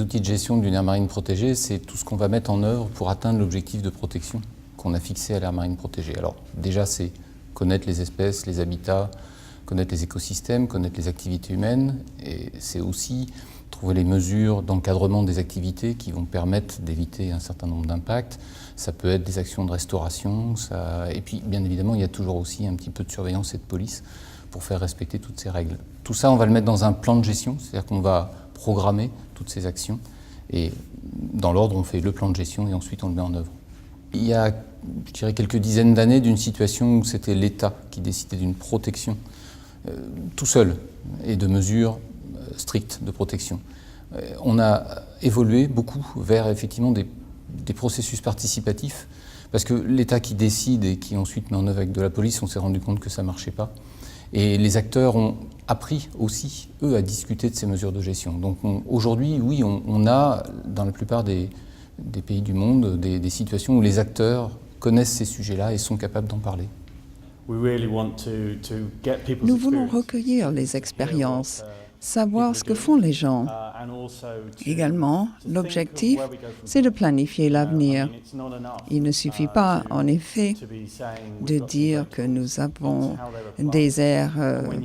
outils de gestion d'une aire marine protégée, c'est tout ce qu'on va mettre en œuvre pour atteindre l'objectif de protection qu'on a fixé à l'aire marine protégée. Alors déjà, c'est connaître les espèces, les habitats, connaître les écosystèmes, connaître les activités humaines, et c'est aussi trouver les mesures d'encadrement des activités qui vont permettre d'éviter un certain nombre d'impacts. Ça peut être des actions de restauration, et puis bien évidemment, il y a toujours aussi un petit peu de surveillance et de police pour faire respecter toutes ces règles. Tout ça, on va le mettre dans un plan de gestion, c'est-à-dire qu'on va programmer toutes ces actions, et dans l'ordre, on fait le plan de gestion et ensuite on le met en œuvre. Il y a, je dirais, quelques dizaines d'années d'une situation où c'était l'État qui décidait d'une protection tout seul et de mesures strictes de protection. On a évolué beaucoup vers effectivement des processus participatifs parce que l'État qui décide et qui ensuite met en œuvre avec de la police, on s'est rendu compte que ça ne marchait pas. Et les acteurs ont appris aussi, eux, à discuter de ces mesures de gestion. Donc aujourd'hui, oui, on a, dans la plupart des pays du monde, des situations où les acteurs connaissent ces sujets-là et sont capables d'en parler. Nous voulons recueillir les expériences, savoir ce que font les gens. Également, l'objectif, c'est de planifier l'avenir. Il ne suffit pas, en effet, de dire que nous avons des aires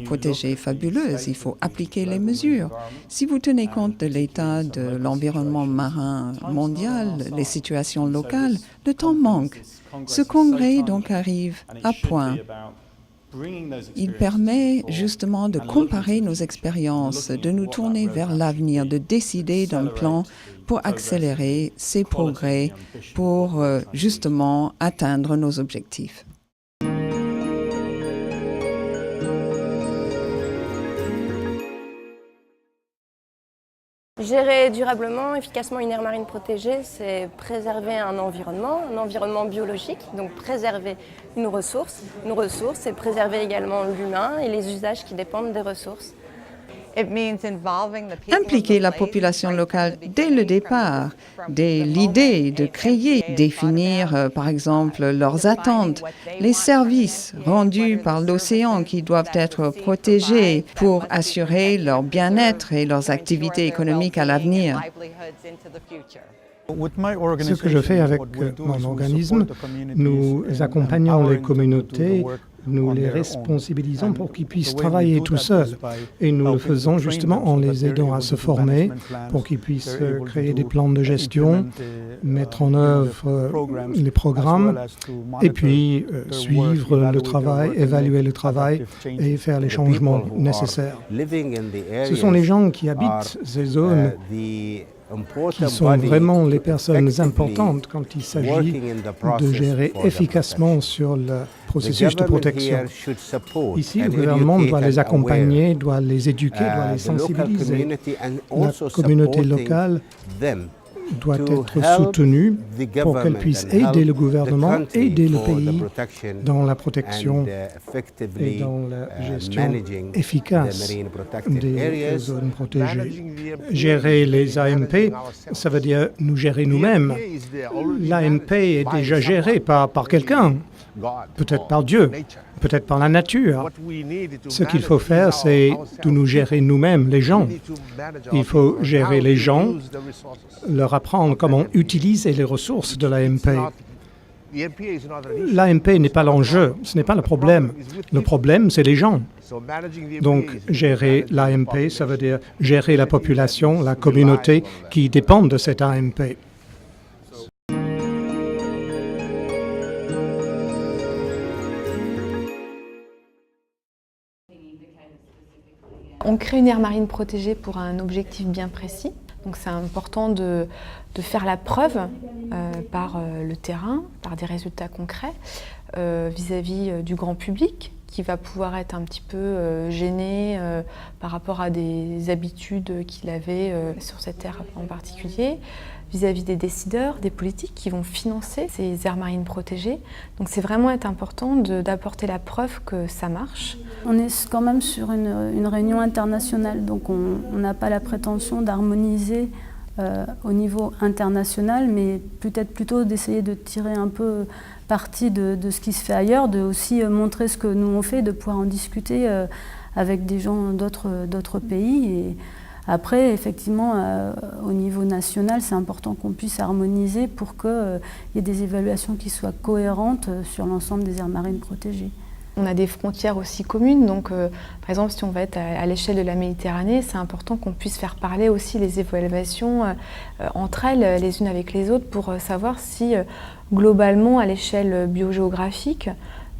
protégées fabuleuses. Il faut appliquer les mesures. Si vous tenez compte de l'état de l'environnement marin mondial, les situations locales, le temps manque. Ce congrès donc arrive à point. Il permet justement de comparer nos expériences, de nous tourner vers l'avenir, de décider d'un plan pour accélérer ces progrès, pour justement atteindre nos objectifs. Gérer durablement, efficacement une aire marine protégée, c'est préserver un environnement biologique, donc préserver une ressource, c'est préserver également l'humain et les usages qui dépendent des ressources. Impliquer la population locale dès le départ, dès l'idée de créer, définir par exemple leurs attentes, les services rendus par l'océan qui doivent être protégés pour assurer leur bien-être et leurs activités économiques à l'avenir. Ce que je fais avec mon organisme, nous accompagnons les communautés, nous les responsabilisons pour qu'ils puissent travailler tout seuls. Et nous le faisons justement en les aidant à se former pour qu'ils puissent créer des plans de gestion, mettre en œuvre les programmes et puis suivre le travail, évaluer le travail et faire les changements nécessaires. Ce sont les gens qui habitent ces zones qui sont vraiment les personnes importantes quand il s'agit de gérer efficacement sur le processus de protection. Ici, le gouvernement doit les accompagner, doit les éduquer, doit les sensibiliser. La communauté locale doit être soutenue pour qu'elle puisse aider le gouvernement, aider le pays dans la protection et dans la gestion efficace des zones protégées. Gérer les AMP, ça veut dire nous gérer nous-mêmes. L'AMP est déjà géré par quelqu'un, peut-être par Dieu, peut-être par la nature. Ce qu'il faut faire, c'est de nous gérer nous-mêmes, les gens. Il faut gérer les gens, leur apprendre comment utiliser les ressources de l'AMP. L'AMP n'est pas l'enjeu, ce n'est pas le problème. Le problème, c'est les gens. Donc, gérer l'AMP, ça veut dire gérer la population, la communauté qui dépendent de cette AMP. On crée une aire marine protégée pour un objectif bien précis. Donc c'est important de faire la preuve par le terrain, par des résultats concrets vis-à-vis du grand public qui va pouvoir être un petit peu gêné par rapport à des habitudes qu'il avait sur cette aire en particulier, vis-à-vis des décideurs, des politiques qui vont financer ces aires marines protégées. Donc c'est vraiment important d'apporter la preuve que ça marche. On est quand même sur une réunion internationale, donc on n'a pas la prétention d'harmoniser au niveau international, mais peut-être plutôt d'essayer de tirer un peu parti de ce qui se fait ailleurs, de aussi montrer ce que nous on fait, de pouvoir en discuter avec des gens d'autres pays. Et Après, effectivement, au niveau national, c'est important qu'on puisse harmoniser pour qu'il y ait des évaluations qui soient cohérentes sur l'ensemble des aires marines protégées. On a des frontières aussi communes, donc par exemple si on va être à l'échelle de la Méditerranée, c'est important qu'on puisse faire parler aussi les évaluations entre elles, les unes avec les autres, pour savoir si globalement à l'échelle biogéographique,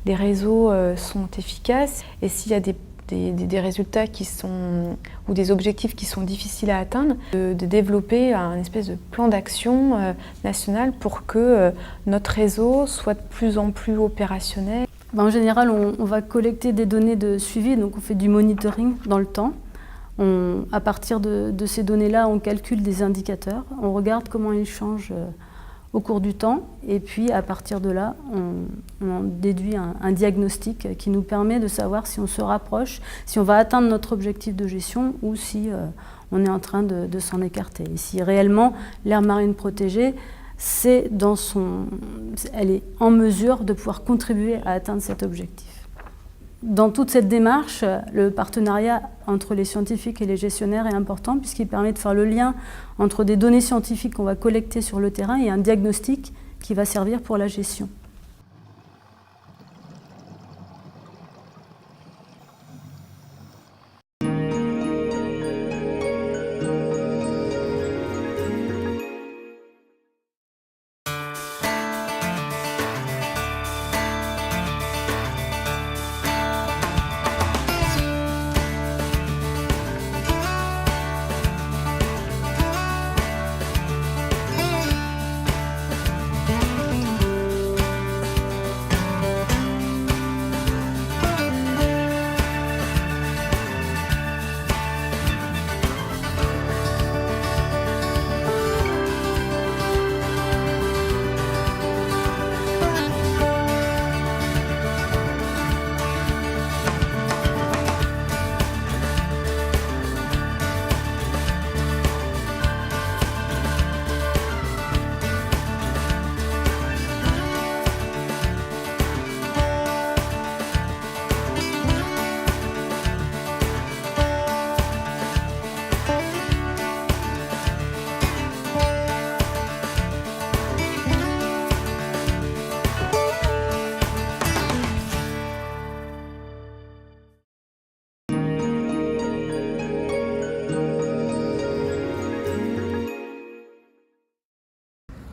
les réseaux sont efficaces et s'il y a des résultats qui sont, ou des objectifs qui sont difficiles à atteindre, de développer un espèce de plan d'action national pour que notre réseau soit de plus en plus opérationnel. En général, on va collecter des données de suivi, donc on fait du monitoring dans le temps. À partir de ces données-là, on calcule des indicateurs, on regarde comment ils changent au cours du temps, et puis à partir de là, on déduit un diagnostic qui nous permet de savoir si on se rapproche, si on va atteindre notre objectif de gestion ou si on est en train de s'en écarter. Et si réellement l'aire marine protégée, elle est en mesure de pouvoir contribuer à atteindre cet objectif. Dans toute cette démarche, le partenariat entre les scientifiques et les gestionnaires est important puisqu'il permet de faire le lien entre des données scientifiques qu'on va collecter sur le terrain et un diagnostic qui va servir pour la gestion.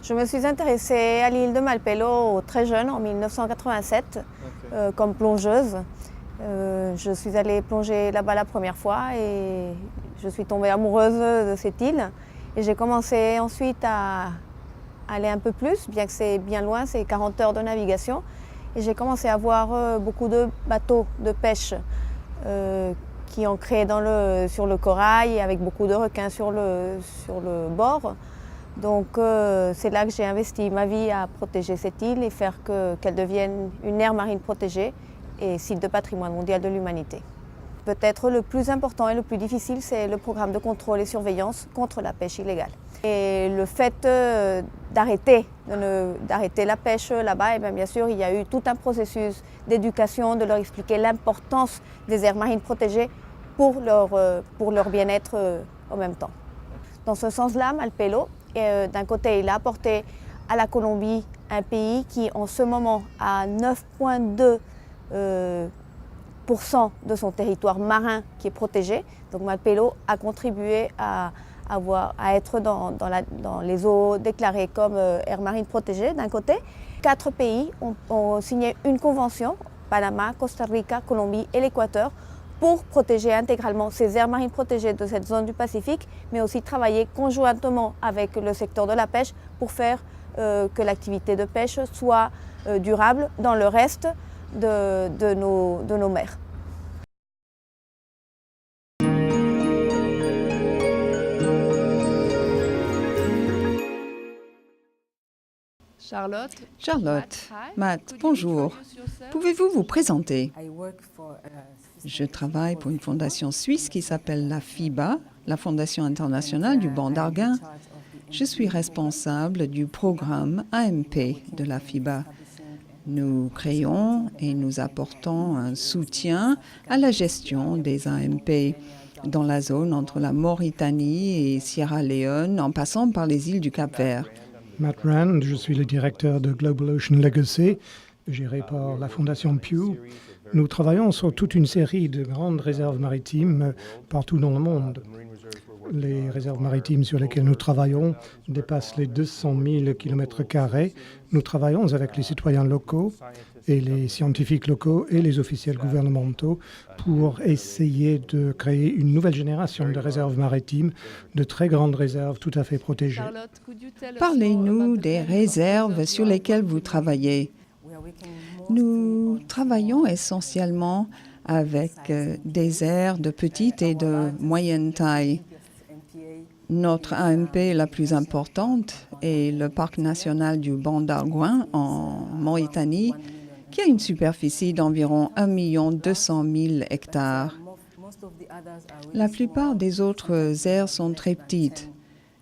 Je me suis intéressée à l'île de Malpelo très jeune, en 1987, comme plongeuse. Je suis allée plonger là-bas la première fois et je suis tombée amoureuse de cette île. Et j'ai commencé ensuite à aller un peu plus, bien que c'est bien loin, c'est 40 heures de navigation. Et j'ai commencé à voir beaucoup de bateaux de pêche qui ancraient sur le corail, avec beaucoup de requins sur le bord. Donc c'est là que j'ai investi ma vie à protéger cette île et faire qu'elle devienne une aire marine protégée et site de patrimoine mondial de l'humanité. Peut-être le plus important et le plus difficile, c'est le programme de contrôle et surveillance contre la pêche illégale. Et le fait d'arrêter la pêche là-bas, bien sûr, il y a eu tout un processus d'éducation, de leur expliquer l'importance des aires marines protégées pour leur bien-être en même temps. Dans ce sens-là, Malpelo, d'un côté, il a apporté à la Colombie un pays qui, en ce moment, a 9,2% de son territoire marin qui est protégé. Donc Malpelo a contribué à être dans les eaux déclarées comme aire marine protégée d'un côté. 4 pays ont signé une convention, Panama, Costa Rica, Colombie et l'Équateur, pour protéger intégralement ces aires marines protégées de cette zone du Pacifique, mais aussi travailler conjointement avec le secteur de la pêche pour faire que l'activité de pêche soit durable dans le reste de nos mers. Charlotte, Matt, bonjour. Pouvez-vous vous présenter? Je travaille pour une fondation suisse qui s'appelle la FIBA, la Fondation internationale du banc d'Arguin. Je suis responsable du programme AMP de la FIBA. Nous créons et nous apportons un soutien à la gestion des AMP. dans la zone entre la Mauritanie et Sierra Leone, en passant par les îles du Cap-Vert. Matt Rand, je suis le directeur de Global Ocean Legacy, géré par la Fondation Pew. Nous travaillons sur toute une série de grandes réserves maritimes partout dans le monde. Les réserves maritimes sur lesquelles nous travaillons dépassent les 200 000 km². Nous travaillons avec les citoyens locaux et les scientifiques locaux et les officiels gouvernementaux pour essayer de créer une nouvelle génération de réserves maritimes, de très grandes réserves tout à fait protégées. Parlez-nous des réserves sur lesquelles vous travaillez. Nous travaillons essentiellement avec des aires de petite et de moyenne taille. Notre AMP la plus importante est le parc national du Banc d'Arguin en Mauritanie, qui a une superficie d'environ 1 200 000 hectares. La plupart des autres aires sont très petites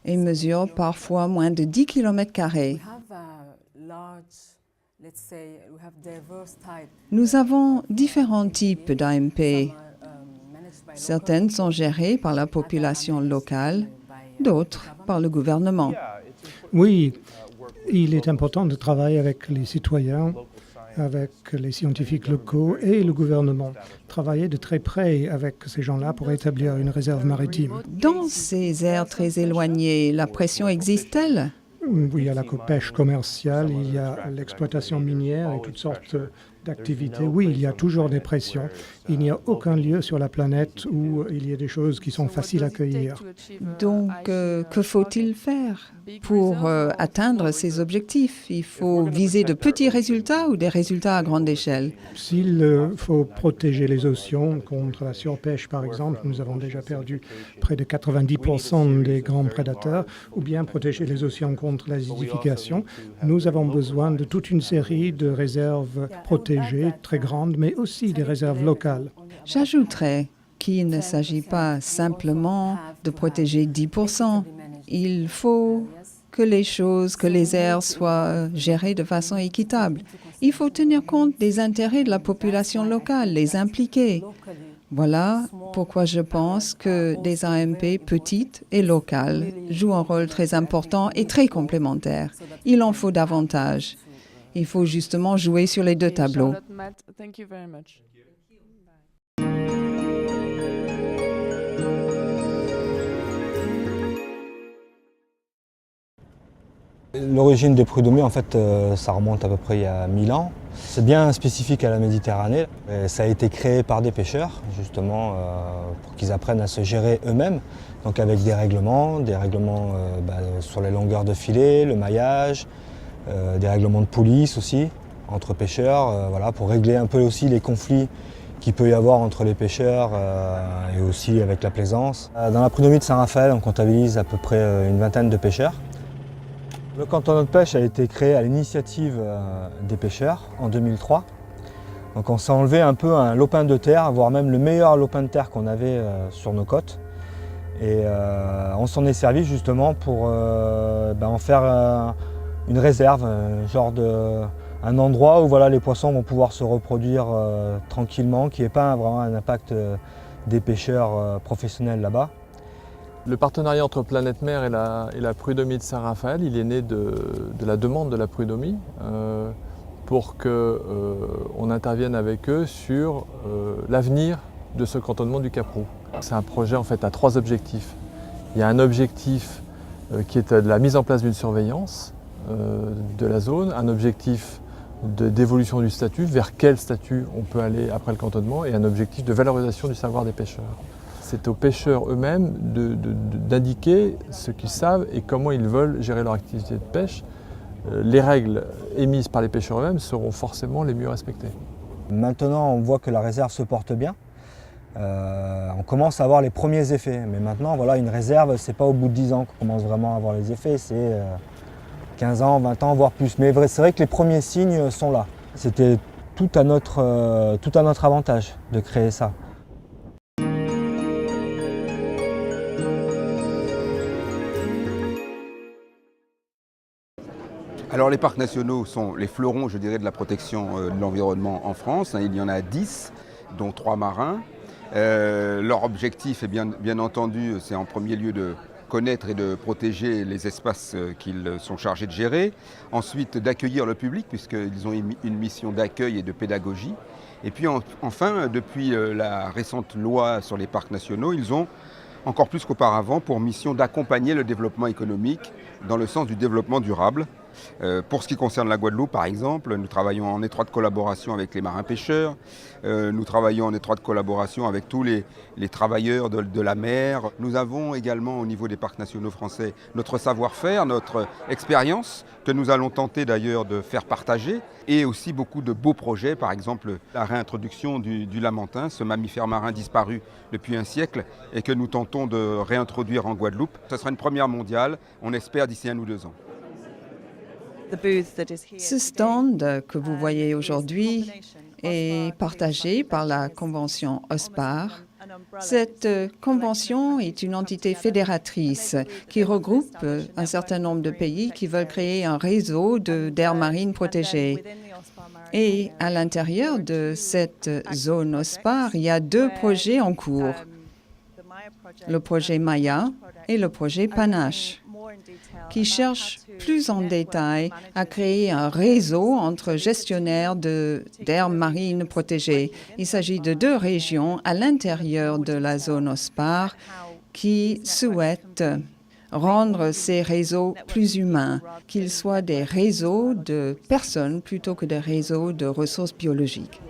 et mesurent parfois moins de 10 km². Nous avons différents types d'AMP. Certaines sont gérées par la population locale, d'autres par le gouvernement. Oui, il est important de travailler avec les citoyens, avec les scientifiques locaux et le gouvernement. Travailler de très près avec ces gens-là pour établir une réserve maritime. Dans ces aires très éloignées, la pression existe-t-elle? Oui, il y a la pêche commerciale, il y a l'exploitation minière et toutes sortes d'activités. Oui, il y a toujours des pressions. Il n'y a aucun lieu sur la planète où il y a des choses qui sont faciles à cueillir. Donc, que faut-il faire pour atteindre ces objectifs? Il faut viser de petits résultats ou des résultats à grande échelle? S'il faut protéger les océans contre la surpêche, par exemple, nous avons déjà perdu près de 90% des grands prédateurs, ou bien protéger les océans contre l'acidification, nous avons besoin de toute une série de réserves protégées, très grandes, mais aussi des réserves locales. J'ajouterais qu'il ne s'agit pas simplement de protéger 10%. Il faut que les aires soient gérées de façon équitable. Il faut tenir compte des intérêts de la population locale, les impliquer. Voilà pourquoi je pense que des AMP petites et locales jouent un rôle très important et très complémentaire. Il en faut davantage. Il faut justement jouer sur les deux tableaux. L'origine des prud'hommies, en fait, ça remonte à peu près il y a 1000 ans. C'est bien spécifique à la Méditerranée. Et ça a été créé par des pêcheurs, justement, pour qu'ils apprennent à se gérer eux-mêmes. Donc avec des règlements sur les longueurs de filet, le maillage, des règlements de police aussi, entre pêcheurs, voilà, pour régler un peu aussi les conflits qu'il peut y avoir entre les pêcheurs et aussi avec la plaisance. Dans la prud'homie de Saint-Raphaël, on comptabilise à peu près une vingtaine de pêcheurs. Le cantonnement de pêche a été créé à l'initiative des pêcheurs en 2003. Donc on s'est enlevé un peu un lopin de terre, voire même le meilleur lopin de terre qu'on avait sur nos côtes. Et on s'en est servi justement pour en faire une réserve, un endroit où voilà, les poissons vont pouvoir se reproduire tranquillement, qui n'ait pas vraiment un impact des pêcheurs professionnels là-bas. Le partenariat entre Planète Mer et la prud'homie de Saint-Raphaël, il est né de la demande de la prud'homie pour qu'on intervienne avec eux sur l'avenir de ce cantonnement du Cap-Roux. C'est un projet en fait à 3 objectifs. Il y a un objectif qui est de la mise en place d'une surveillance de la zone, un objectif d'évolution du statut, vers quel statut on peut aller après le cantonnement, et un objectif de valorisation du savoir des pêcheurs. C'est aux pêcheurs eux-mêmes d'indiquer ce qu'ils savent et comment ils veulent gérer leur activité de pêche. Les règles émises par les pêcheurs eux-mêmes seront forcément les mieux respectées. Maintenant, on voit que la réserve se porte bien. On commence à avoir les premiers effets. Mais maintenant, voilà, une réserve, c'est pas au bout de 10 ans qu'on commence vraiment à avoir les effets. C'est 15 ans, 20 ans, voire plus. Mais c'est vrai que les premiers signes sont là. C'était tout à notre avantage de créer ça. Alors les parcs nationaux sont les fleurons, je dirais, de la protection de l'environnement en France. Il y en a 10, dont 3 marins. Leur objectif est bien entendu, c'est en premier lieu de connaître et de protéger les espaces qu'ils sont chargés de gérer. Ensuite, d'accueillir le public, puisqu'ils ont une mission d'accueil et de pédagogie. Et puis enfin, depuis la récente loi sur les parcs nationaux, ils ont, encore plus qu'auparavant, pour mission d'accompagner le développement économique dans le sens du développement durable. Pour ce qui concerne la Guadeloupe, par exemple, nous travaillons en étroite collaboration avec les marins-pêcheurs, nous travaillons en étroite collaboration avec tous les travailleurs de la mer. Nous avons également au niveau des parcs nationaux français notre savoir-faire, notre expérience, que nous allons tenter d'ailleurs de faire partager, et aussi beaucoup de beaux projets, par exemple la réintroduction du lamantin, ce mammifère marin disparu depuis un siècle et que nous tentons de réintroduire en Guadeloupe. Ce sera une première mondiale, on espère d'ici 1 ou 2 ans. Ce stand que vous voyez aujourd'hui est partagé par la convention OSPAR. Cette convention est une entité fédératrice qui regroupe un certain nombre de pays qui veulent créer un réseau d'aires marines protégées. Et à l'intérieur de cette zone OSPAR, il y a 2 projets en cours, le projet Maya et le projet Panache, qui cherchent plus en détail à créer un réseau entre gestionnaires d'aires marines protégées. Il s'agit de 2 régions à l'intérieur de la zone OSPAR qui souhaitent rendre ces réseaux plus humains, qu'ils soient des réseaux de personnes plutôt que des réseaux de ressources biologiques.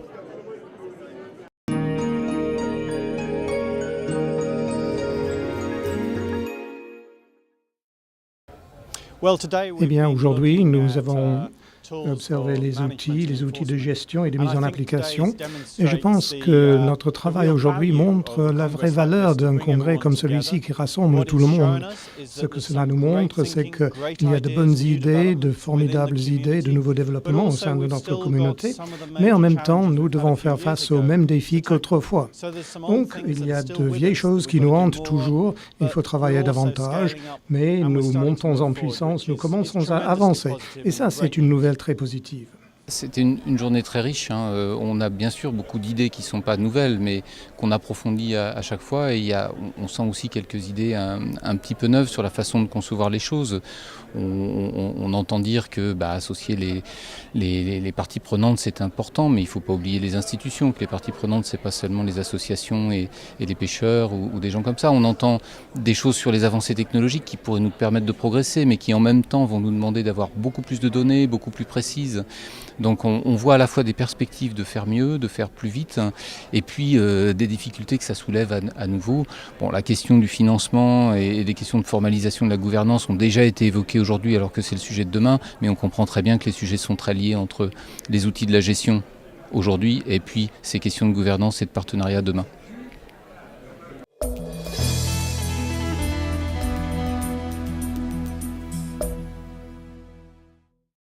Eh bien, aujourd'hui, nous avons observé les outils de gestion et de mise en application. Et je pense que notre travail aujourd'hui montre la vraie valeur d'un congrès comme celui-ci qui rassemble tout le monde. Ce que cela nous montre, c'est qu'il y a de bonnes idées, de formidables idées, de nouveaux développements au sein de notre communauté, mais en même temps, nous devons faire face aux mêmes défis qu'autrefois. Donc, il y a de vieilles choses qui nous hantent toujours, il faut travailler davantage, mais nous montons en puissance, nous commençons à avancer. Et ça, c'est une nouvelle très positive. C'était une journée très riche. On a bien sûr beaucoup d'idées qui ne sont pas nouvelles, mais qu'on approfondit à chaque fois. Et on sent aussi quelques idées un petit peu neuves sur la façon de concevoir les choses. On entend dire que associer les parties prenantes, c'est important, mais il ne faut pas oublier les institutions, que les parties prenantes, ce n'est pas seulement les associations et les pêcheurs ou des gens comme ça. On entend des choses sur les avancées technologiques qui pourraient nous permettre de progresser, mais qui en même temps vont nous demander d'avoir beaucoup plus de données, beaucoup plus précises. Donc on voit à la fois des perspectives de faire mieux, de faire plus vite, et puis des difficultés que ça soulève à nouveau. Bon, la question du financement et des questions de formalisation de la gouvernance ont déjà été évoquées aujourd'hui alors que c'est le sujet de demain, mais on comprend très bien que les sujets sont très liés entre les outils de la gestion aujourd'hui et puis ces questions de gouvernance et de partenariat demain.